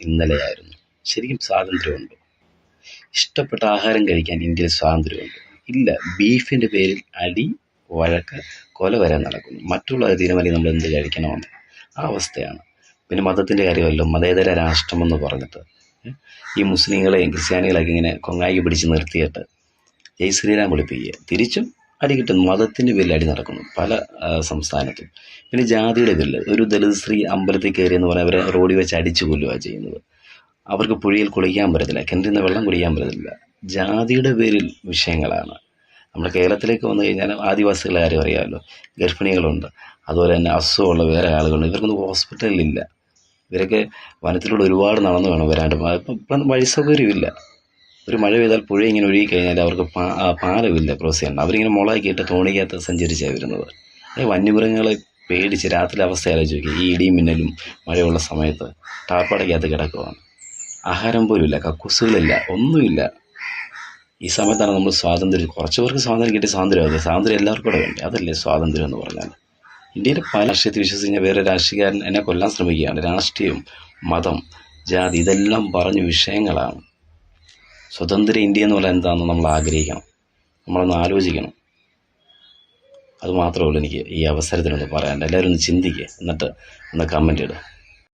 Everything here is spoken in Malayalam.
ഇന്നലെയായിരുന്നു. ശരിക്കും സ്വാതന്ത്ര്യമുണ്ട്? ഇഷ്ടപ്പെട്ട ആഹാരം കഴിക്കാൻ ഇന്ത്യയിൽ സ്വാതന്ത്ര്യമുണ്ട്? ഇല്ല. ബീഫിൻ്റെ പേരിൽ അടി, വഴക്ക്, കൊല വരെ നടക്കുന്നു. മറ്റുള്ള തീരുമാനം നമ്മൾ എന്ത് കഴിക്കണമെന്ന് ആ അവസ്ഥയാണ്. പിന്നെ മതത്തിൻ്റെ കാര്യമല്ലോ, മതേതര രാഷ്ട്രമെന്ന് പറഞ്ഞിട്ട് ഈ മുസ്ലിങ്ങളെയും ക്രിസ്ത്യാനികളെയൊക്കെ ഇങ്ങനെ കൊങ്ങായി പിടിച്ച് നിർത്തിയിട്ട് ജയ് ശ്രീരാം വിളിപ്പിക്കുക. തിരിച്ചും അടി കിട്ടുന്നു. മതത്തിൻ്റെ പേരിൽ അടി നടക്കുന്നു പല സംസ്ഥാനത്തും. പിന്നെ ജാതിയുടെ പേരിൽ ഒരു ദളിത് സ്ത്രീ അമ്പലത്തിൽ കയറിയെന്ന് പറഞ്ഞാൽ അവരെ റോഡിൽ വെച്ച് അടിച്ചു കൊല്ലുകയാണ് ചെയ്യുന്നത്. അവർക്ക് പുഴയിൽ കുളിക്കാൻ പറ്റത്തില്ല, കിണറ്റിൽ നിന്ന് വെള്ളം കുടിക്കാൻ പറ്റത്തില്ല. ജാതിയുടെ പേരിൽ വിഷയങ്ങളാണ്. നമ്മുടെ കേരളത്തിലേക്ക് വന്നു കഴിഞ്ഞാൽ ആദിവാസികളെ കാര്യം അറിയാമല്ലോ, ഗർഭിണികളുണ്ട്, അതുപോലെ തന്നെ അസുഖമുള്ള വേറെ ആളുകളുണ്ട്. ഇവർക്കൊന്നും ഹോസ്പിറ്റലിലില്ല. ഇവരൊക്കെ വനത്തിലൂടെ ഒരുപാട് നടന്നു വേണം വരാണ്ട്. ഇപ്പം വഴി സൗകര്യമില്ല. ഒരു മഴ പെയ്താൽ പുഴ ഇങ്ങനെ ഒഴുകി കഴിഞ്ഞാൽ അവർക്ക് പാലമില്ല ക്രോസ് ചെയ്യണം. അവരിങ്ങനെ മുളകിയിട്ട് തോണിക്കകത്ത് സഞ്ചരിച്ചാണ് വരുന്നത്. വന്യമൃഗങ്ങളെ പേടിച്ച് രാത്രി അവസ്ഥ ആലോചിക്കുക. ഈ ഇടിയും മിന്നലും മഴയുള്ള സമയത്ത് ടാർപ്പാടയ്ക്കകത്ത് കിടക്കുവാണ്. ആഹാരം പോലും ഇല്ല, കക്കൂസുകളില്ല, ഒന്നുമില്ല. ഈ സമയത്താണ് നമ്മൾ സ്വാതന്ത്ര്യം, കുറച്ച് പേർക്ക് സ്വാതന്ത്ര്യം കിട്ടിയ സ്വാതന്ത്ര്യം. സ്വാതന്ത്ര്യം എല്ലാവർക്കും കൂടെ വേണ്ടേ? അതല്ലേ സ്വാതന്ത്ര്യം എന്ന് പറഞ്ഞാൽ. ഇന്ത്യയിലെ പല രാഷ്ട്രീയത്തിൽ വിശ്വസിച്ച് വേറെ രാഷ്ട്രീയക്കാരൻ എന്നെ കൊല്ലാൻ ശ്രമിക്കുകയാണ്. രാഷ്ട്രീയം, മതം, ജാതി ഇതെല്ലാം പറഞ്ഞ വിഷയങ്ങളാണ്. സ്വതന്ത്ര ഇന്ത്യ എന്ന് പറഞ്ഞാൽ എന്താണെന്ന് നമ്മൾ ആഗ്രഹിക്കണം, നമ്മളൊന്ന് ആലോചിക്കണം. അത് മാത്രമേ ഉള്ളൂ എനിക്ക് ഈ അവസരത്തിനൊന്ന് പറയാനുണ്ട്. എല്ലാവരും ഒന്ന് ചിന്തിക്കുക, എന്നിട്ട് ഒന്ന് കമൻ്റ് ഇടുക.